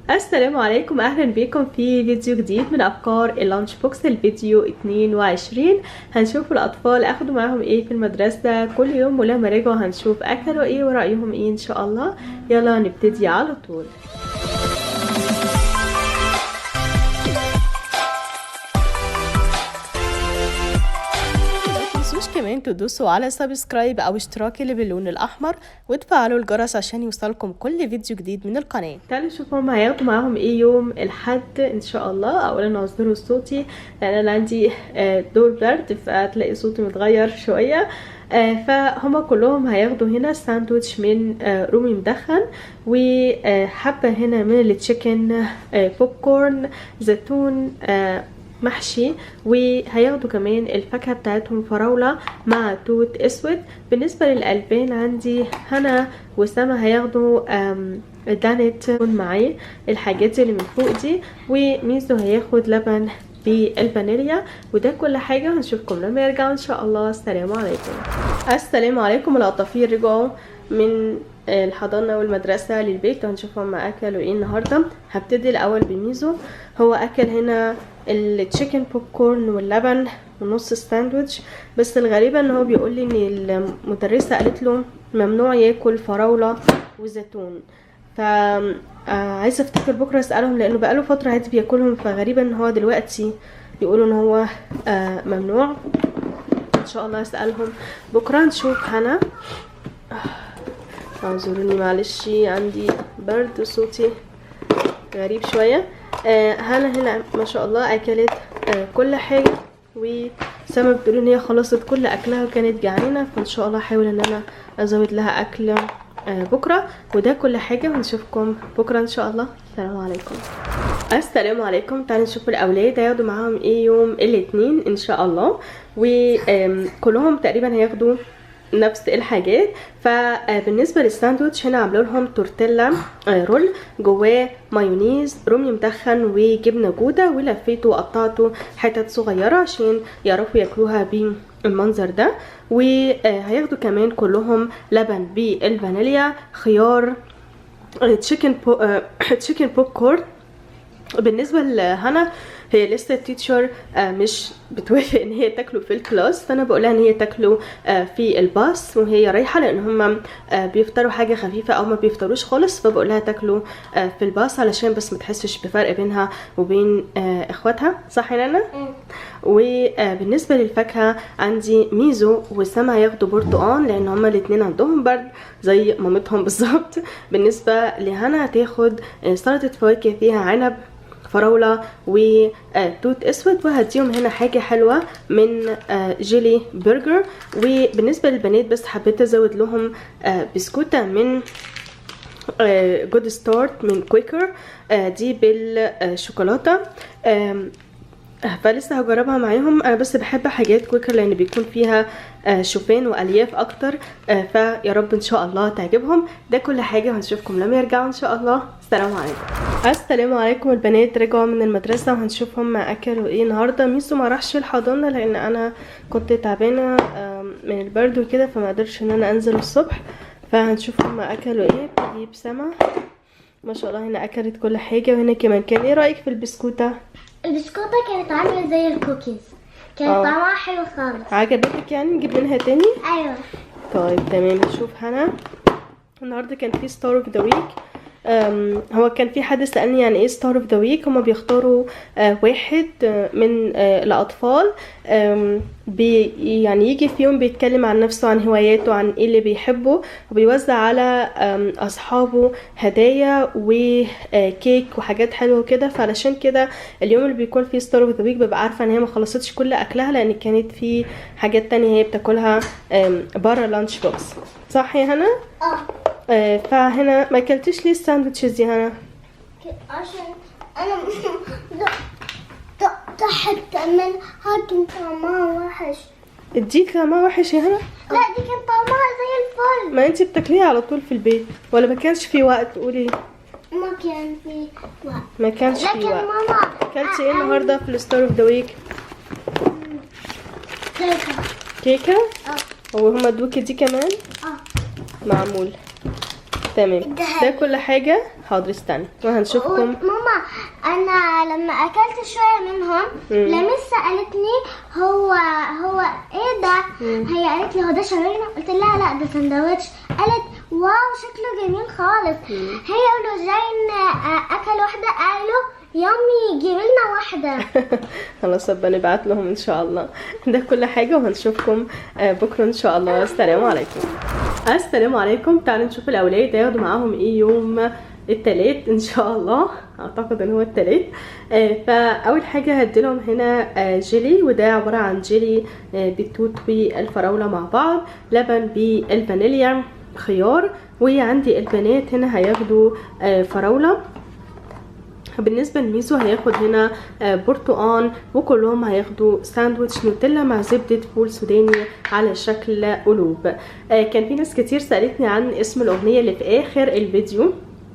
السلام عليكم، اهلا بكم في فيديو جديد من افكار اللانش بوكس. الفيديو 22 هنشوف الاطفال اخدوا معاهم ايه في المدرسة كل يوم، ولما رجعوا هنشوف اكلوا ايه ورأيهم ايه ان شاء الله. يلا نبتدي على طول. كمان تدوسوا على سبسكرايب او اشتراك اللي باللون الاحمر وتفعلوا الجرس عشان يوصلكم كل فيديو جديد من القناه. تعالوا نشوف هم هياخدوا معاهم ايه يوم الحد ان شاء الله. اولا اعذروا صوتي لان انا عندي دور برد فتلاقي صوتي متغير شويه. فهم كلهم هياخدوا هنا ساندويتش من رومي مدخن، وحبه هنا من التشيكن بوب كورن، زيتون محشي، وهياخدوا كمان الفاكهه بتاعتهم فراوله مع توت اسود. بالنسبه للالبان عندي هنا وسما هياخدوا دانت معايا الحاجات دي اللي من فوق دي، وميزو هياخد لبن بالفانيليا. وده كل حاجه هنشوفكم لما يرجعوا ان شاء الله. السلام عليكم. السلام عليكم. العطافير رجعوا من الحضانه والمدرسه للبيت وهنشوفهم ما اكلوا ايه النهارده. هبتدي الاول بميزو. هو اكل هنا التشيكن بوب كورن واللبن ونص الساندويتش، بس الغريبه ان هو بيقول لي ان المدرسه قالت له ممنوع ياكل فراوله وزيتون. ف عايزه افتكر بكره اسالهم لانه بقاله فتره عادي بياكلهم، فغريبه ان هو دلوقتي بيقولوا ان هو ممنوع. ان شاء الله اسالهم بكره نشوف. هنا اعذروني معلش عندي برد وصوتي غريب شويه. هنا ما شاء الله اكلت كل حاجه، وسما بتقول ان هي خلصت كل اكلها وكانت جعانه، فان شاء الله احاول ان انا ازود لها اكل بكره. وده كل حاجه ونشوفكم بكره ان شاء الله. السلام عليكم. السلام عليكم. تعالوا نشوف الاولاد هياخدوا معاهم ايه يوم الاثنين ان شاء الله. وكلهم تقريبا هياخدوا نفس الحاجات. فبالنسبه للساندوتش هنا عامله لهم تورتيلا رول جواه مايونيز رومي مدخن وجبنه جوده، ولفيته وقطعته حتت صغيره عشان يعرفوا ياكلوها بالمنظر ده. وهياخدوا كمان كلهم لبن بالفانيليا، خيار، تشيكن بوب كورن. بالنسبه لهنا هي لسه التيتشر مش بتوافق ان هي تاكله في الكلاس، فانا بقولها ان هي تاكله في الباص وهي رايحه، لان هم بيفطروا حاجه خفيفه او ما بيفطروش خالص، فبقولها تاكله في الباص علشان بس ما تحسش بفرق بينها وبين اخواتها. صح يا نانا؟ وبالنسبه للفاكهه عندي ميزو وسما هياخدوا برتقان لان هما الاثنين عندهم برد زي مامتهم بالظبط. بالنسبه لهنا هتاخد سلطه فواكه فيها عنب، فراولة وتوت اسود، وهديهم هنا حاجة حلوة من جيلي برجر. وبالنسبة للبنات بس حبيت ازود لهم بسكوتة من جود ستارت من كويكر، دي بالشوكولاتة. فلسه هجربها معاهم. انا بس بحب حاجات كويكر لان بيكون فيها شوفان والياف اكتر، فيا رب ان شاء الله تعجبهم. ده كل حاجه وهنشوفكم لما يرجعوا ان شاء الله. السلام عليكم. السلام عليكم. البنات رجعوا من المدرسه وهنشوف هم اكلوا ايه النهارده. ميسو ما راحش الحضانه لان انا كنت تعبانه من البرد وكده، فما قدرتش ان انا انزل الصبح. فهنشوف هم اكلوا ايه. ابتدي بسما ما شاء الله هنا اكلت كل حاجه. وهنا كمان كان ايه رايك في البسكوته؟ البسكوتة كانت عاملة زي الكوكيز، كانت طعمها حلو خالص. عجبتك يعني؟ نجيب منها تاني؟ ايوه. طيب تمام. نشوف هنا. النهارده كان في ستار اوف ذا ويك. هو كان في حد سألني يعني ايه ستار اوف ذا ويك. هما بيختاروا واحد من الاطفال، يعني يجي في يوم بيتكلم عن نفسه، عن هواياته، عن ايه اللي بيحبه، وبيوزع على اصحابه هدايا وكيك وحاجات حلوه كده. فعلشان كده اليوم اللي بيكون فيه ستار اوف ذا ويك ببقى عارفه ان هي ما خلصتش كل اكلها لان كانت في حاجات تانية هي بتاكلها بره لانش بوكس. صح يا هنا؟ فهنا ما اكلتش ليه الساندوتشز دي هنا؟ عشان انا ضحكت منها، كان طعمها وحش. اديك طعمها وحش يا هنا؟ لا دي كان طعمها زي الفل. ما انتي بتاكليها على طول في البيت ولا ما كانش في وقت؟ قولي. ما كان في وقت. ما كانش في لكن وقت. ماما اكلتي ايه النهارده في الستار اوف ذا ويك؟ كيكه. كيكه؟ وهما ادوكي دي كمان؟ معمول. تمام. ده كل حاجه حاضر استني وهنشوفكم. ماما انا لما اكلت شويه منهم لمسه قالتني هو ايه ده؟ هي قالت لي هو ده شاورما؟ قلت لها لا ده سندوتش. قالت واو شكله جميل خالص. هي ولوجين اكل واحده قالوا يامي جيب لنا واحده. خلاص ابقى نبعت لهم ان شاء الله. ده كل حاجه وهنشوفكم بكره ان شاء الله. السلام عليكم. السلام عليكم. تعالوا نشوف الاولاد هياخدوا معاهم ايه يوم التلات ان شاء الله. اعتقد ان هو التلات. فاول حاجه هديلهم هنا جيلي، وده عباره عن جيلي بالتوت والفراوله مع بعض، لبن بالفانيليا، خيار، وعندي البنات هنا هياخدوا فراوله. بالنسبه لميزو هياخد هنا برتقان، وكلهم هياخدوا ساندويتش نوتيلا مع زبده فول سوداني على شكل قلوب. كان في ناس كتير سالتني عن اسم الاغنيه اللي في اخر الفيديو،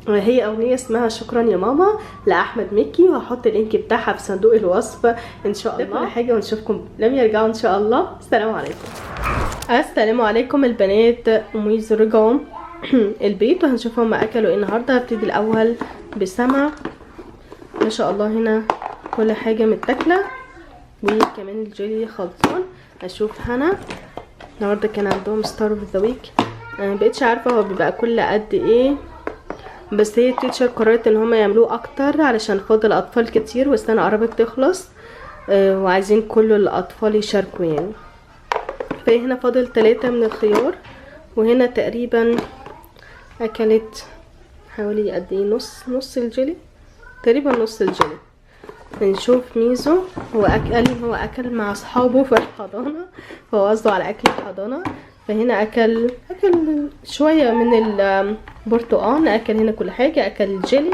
هي اغنيه اسمها شكرا يا ماما لاحمد مكي، وهحط اللينك بتاعها في صندوق الوصف ان شاء الله. كل حاجه ونشوفكم لم يرجعوا ان شاء الله. السلام عليكم. السلام عليكم. البنات وميزو رجعوا البيت وهنشوفهم ما اكلوا ايه النهارده. هبتدي الاول بسما، ما شاء الله هنا كل حاجه متاكله، وكمان الجيلي خلصان. اشوف هنا النهارده كان عندهم ستار اوف ذا ويك، مبقتش عارفه هو بيبقى كل قد ايه، بس هي التيتشر قررت ان هم يعملوه اكتر علشان فاضل اطفال كتير والسنه قربت تخلص، وعايزين كل الاطفال يشاركوا يعني. فهنا فاضل 3 من الخيار، وهنا تقريبا اكلت حوالي قد ايه، نص الجيلي تقريبا، نص الجيلي. نشوف ميزو، هو اكل مع اصحابه في الحضانه، فهو قصده على اكل الحضانه. فهنا اكل شويه من البرتقان، اكل هنا كل حاجه، اكل الجيلي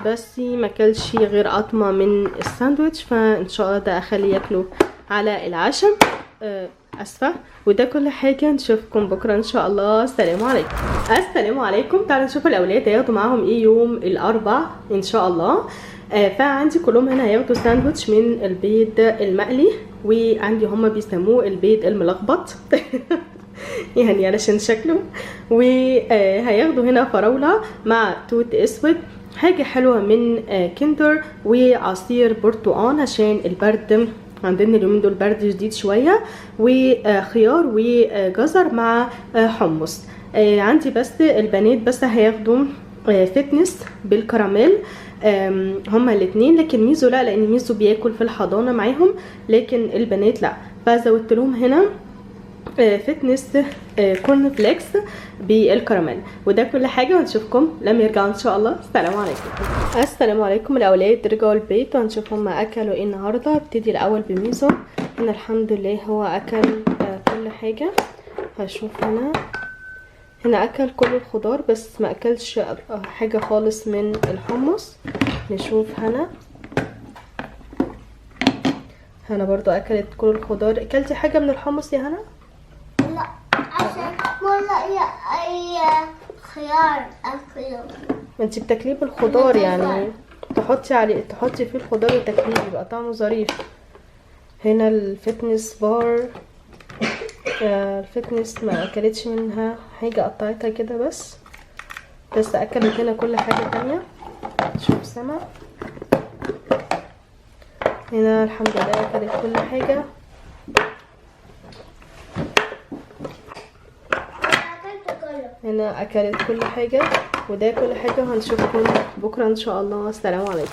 بس ما اكلش غير قطمه من الساندويتش، فان شاء الله ده اخليه ياكله على العشاء. اسفه. وده كل حاجه. نشوفكم بكره ان شاء الله. السلام عليكم. السلام عليكم. تعالوا نشوف الاولاد هياخدوا معاهم ايه يوم الاربع ان شاء الله. فعندي كلهم هنا هياخدوا ساندويتش من البيض المقلي، وعندي هما بيسموه البيض الملخبط يعني علشان شكله. وهياخدوا هنا فراوله مع توت اسود، حاجه حلوه من كندر، وعصير برتقان عشان البرد عندنا اليومين دول برد شديد شويه، وخيار وجزر مع حمص. عندي بس البنات بس هياخدوا فتنس بالكراميل هما الاثنين، لكن ميزو لا، لان ميزو بياكل في الحضانه معاهم، لكن البنات لا. فزودت لهم هنا فتنس كورن فليكس بالكراميل. وده كل حاجه ونشوفكم لما يرجعوا ان شاء الله. السلام عليكم. السلام عليكم. الاولاد رجعوا البيت وهنشوفهم ما اكلوا ايه النهارده. ابتدي الاول بميزو. هنا الحمد لله هو اكل كل حاجه. هشوف هنا اكل كل الخضار بس ما اكلش حاجه خالص من الحمص. نشوف هنا برضو اكلت كل الخضار. اكلتي حاجه من الحمص يا هنا؟ لا عشان والله اي خيار اكله. ما انتي بتاكليه بالخضار يعني، تحطي فيه الخضار وتاكليه يبقى طعمه ظريف. هنا الفتنس بار، الفتنس ما اكلتش منها حاجه، قطعتها كده بس اكلت هنا كل حاجه تانية. شوف سما هنا الحمد لله اكلت كل حاجه. هنا اكلت كل حاجه. وده كل حاجه. هنشوفكم بكره ان شاء الله. السلام عليكم.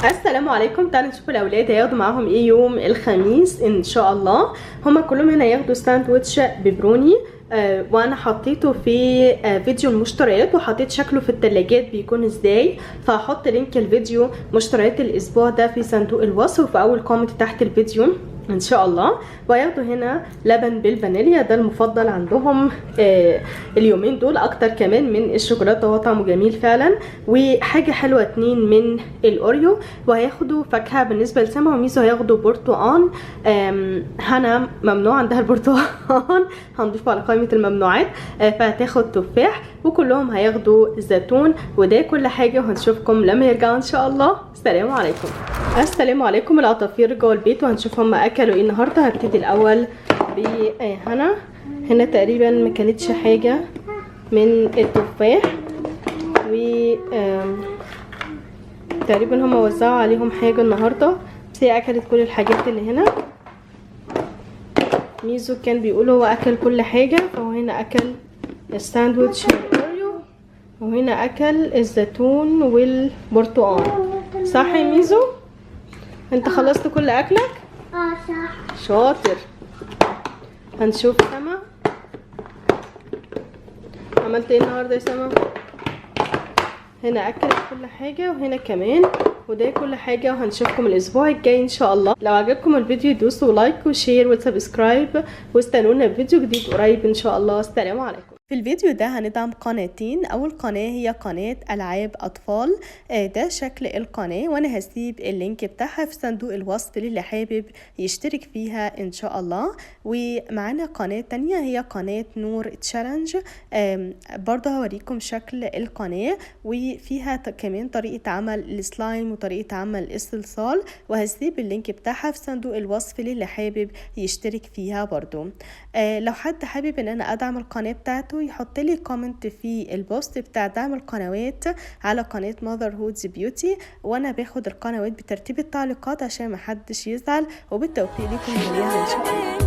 السلام عليكم. تعالوا نشوف الاولاد هياخدوا معاهم ايه يوم الخميس ان شاء الله. هما كلهم هنا ياخدوا ساندويتش بيبروني، وانا حطيته في فيديو المشتريات، وحطيت شكله في التلاجات بيكون ازاي، فهحط لينك الفيديو مشتريات الاسبوع ده في صندوق الوصف في اول كومنت تحت الفيديو ان شاء الله. وياخدوا هنا لبن بالفانيليا، ده المفضل عندهم اليومين دول اكتر كمان من الشوكولاته، هو طعمه جميل فعلا. وحاجه حلوه 2 من الاوريو. وهياخدوا فاكهه بالنسبه لسما وميزو هياخدوا برتقان. هنا ممنوع عندها البرتقان هنضيفه على قائمه الممنوعات، فهتاخد تفاح. وكلهم هياخدوا زيتون. وده كل حاجه وهنشوفكم لما يرجعوا ان شاء الله. السلام عليكم. السلام عليكم. العصافير رجعوا البيت وهنشوف هم اكلوا ايه النهارده. هبتدي الاول بهنا. هنا تقريبا ما كانتش حاجه من التفاح، و تقريبا هما وزعوا عليهم حاجة النهاردة، بس هي اكلت كل الحاجات اللي هنا. ميزو كان بيقول هو اكل كل حاجة، فهو هنا اكل الساندوتش والاوريو، وهنا اكل الزيتون والبرتقال. صح يا ميزو؟ انت خلصت كل اكلك؟ صح. شاطر. هنشوف سما عملت ايه النهارده يا سما. هنا اكلت كل حاجه وهنا كمان، وده كل حاجه، وهنشوفكم الاسبوع الجاي ان شاء الله. لو عجبكم الفيديو دوسوا لايك وشير وسبسكرايب، واستنونا بفيديو جديد قريب ان شاء الله. السلام عليكم. في الفيديو ده هندعم قناتين. اول قناة هي قناة العاب اطفال، ده شكل القناة، وانا هسيب اللينك بتاعها في صندوق الوصف للي حابب يشترك فيها ان شاء الله. ومعانا قناة تانية هي قناة نور تشالنج، برضه هوريكم شكل القناة، وفيها كمان طريقة عمل السلايم وطريقة عمل الصلصال، وهسيب اللينك بتاعها في صندوق الوصف للي حابب يشترك فيها برضه. لو حد حابب ان انا ادعم القناة بتاعته يحط لي كومنت في البوست بتاع دعم القنوات على قناة Motherhood Beauty، وانا باخد القنوات بترتيب التعليقات عشان محدش يزعل، وبالتوفيق لكم جميعا ان شاء الله.